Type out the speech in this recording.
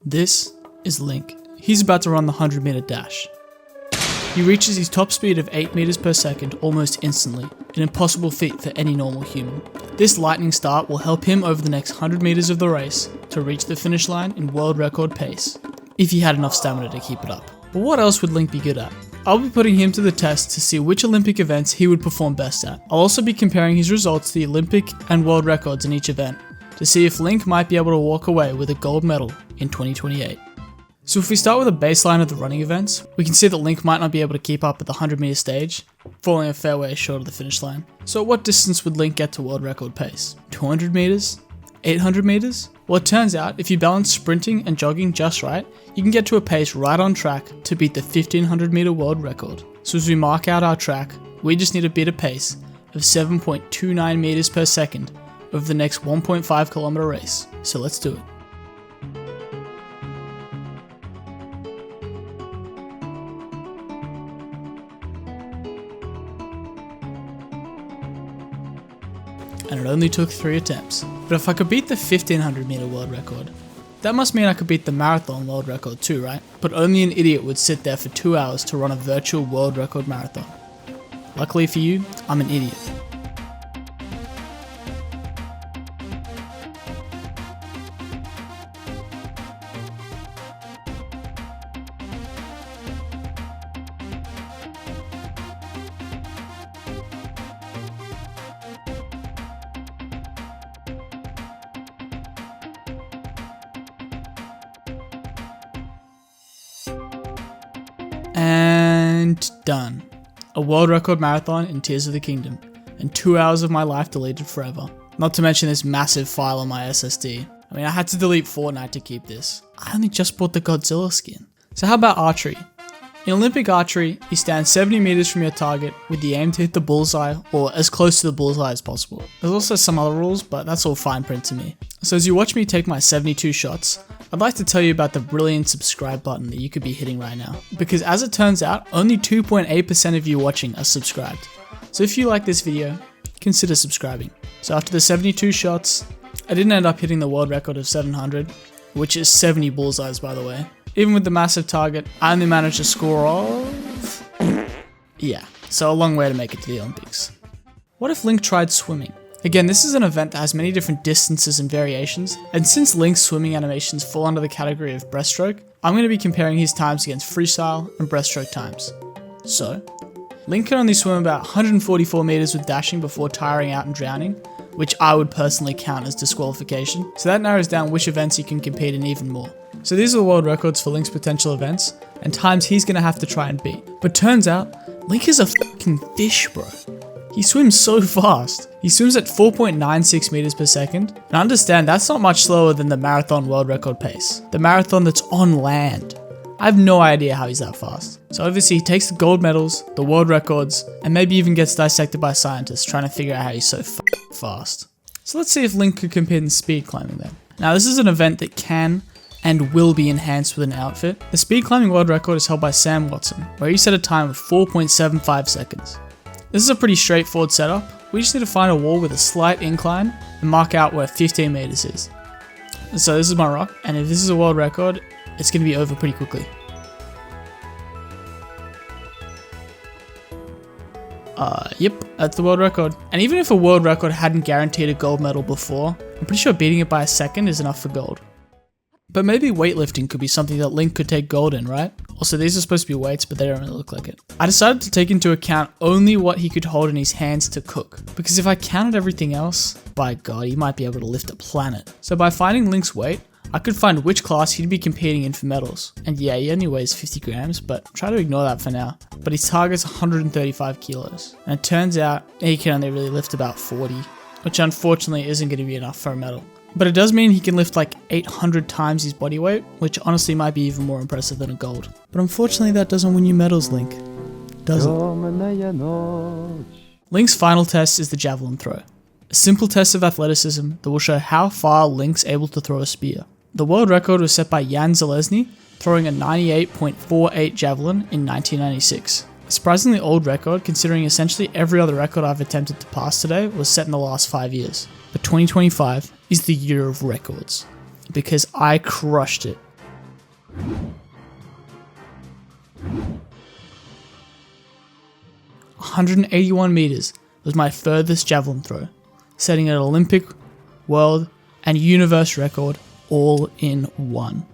This is Link. He's about to run the 100-meter dash. He reaches his top speed of 8 meters per second almost instantly, an impossible feat for any normal human. This lightning start will help him over the next 100 meters of the race to reach the finish line in world record pace, if he had enough stamina to keep it up. But what else would Link be good at? I'll be putting him to the test to see which Olympic events he would perform best at. I'll also be comparing his results to the Olympic and world records in each event, to see if Link might be able to walk away with a gold medal in 2028. So if we start with a baseline of the running events, we can see that Link might not be able to keep up at the 100-meter stage, falling a fair way short of the finish line. So at what distance would Link get to world record pace? 200 meters? 800 meters? Well, it turns out if you balance sprinting and jogging just right, you can get to a pace right on track to beat the 1500-meter world record. So as we mark out our track, we just need to beat a pace of 7.29 meters per second over the next 1.5 kilometer race. So let's do it. And it only took 3 attempts. But if I could beat the 1500 meter world record, that must mean I could beat the marathon world record too, right? But only an idiot would sit there for 2 hours to run a virtual world record marathon. Luckily for you, I'm an idiot. And done. A world record marathon in Tears of the Kingdom, and 2 hours of my life deleted forever. Not to mention this massive file on my SSD. I mean, I had to delete Fortnite to keep this. I only just bought the Godzilla skin. So how about archery? In Olympic archery, you stand 70 meters from your target with the aim to hit the bullseye or as close to the bullseye as possible. There's also some other rules, but that's all fine print to me. So as you watch me take my 72 shots, I'd like to tell you about the brilliant subscribe button that you could be hitting right now. Because as it turns out, only 2.8% of you watching are subscribed. So if you like this video, consider subscribing. So after the 72 shots, I didn't end up hitting the world record of 700, which is 70 bullseyes by the way. Even with the massive target, I only managed to score of... yeah, so a long way to make it to the Olympics. What if Link tried swimming? Again, this is an event that has many different distances and variations, and since Link's swimming animations fall under the category of breaststroke, I'm going to be comparing his times against freestyle and breaststroke times. So, Link can only swim about 144 meters with dashing before tiring out and drowning, which I would personally count as disqualification, so that narrows down which events he can compete in even more. So these are the world records for Link's potential events, and times he's going to have to try and beat. But turns out, Link is a fucking fish, bro. He swims so fast. He swims at 4.96 meters per second, and understand that's not much slower than the marathon world record pace. The marathon that's on land. I have no idea how he's that fast. So obviously he takes the gold medals, the world records, and maybe even gets dissected by scientists trying to figure out how he's so fast. So let's see if Link could compete in speed climbing then. Now this is an event that can and will be enhanced with an outfit. The speed climbing world record is held by Sam Watson, where he set a time of 4.75 seconds. This is a pretty straightforward setup. We just need to find a wall with a slight incline and mark out where 15 meters is. So this is my rock, and if this is a world record, it's going to be over pretty quickly. Yep, that's the world record. And even if a world record hadn't guaranteed a gold medal before, I'm pretty sure beating it by a second is enough for gold. But maybe weightlifting could be something that Link could take gold in, right? Also, these are supposed to be weights, but they don't really look like it. I decided to take into account only what he could hold in his hands to cook, because if I counted everything else, by God, he might be able to lift a planet. So by finding Link's weight, I could find which class he'd be competing in for medals. And yeah, he only weighs 50 grams, but try to ignore that for now. But his target's 135 kilos. And it turns out he can only really lift about 40, which unfortunately isn't going to be enough for a medal. But it does mean he can lift like 800 times his body weight, which honestly might be even more impressive than a gold. But unfortunately that doesn't win you medals, Link. Does it? Link's final test is the javelin throw. A simple test of athleticism that will show how far Link's able to throw a spear. The world record was set by Jan Zelezny, throwing a 98.48 javelin in 1996. A surprisingly old record, considering essentially every other record I've attempted to pass today was set in the last 5 years. But 2025 is the year of records, because I crushed it. ...181 meters was my furthest javelin throw, setting an Olympic, world, and universe record all in one.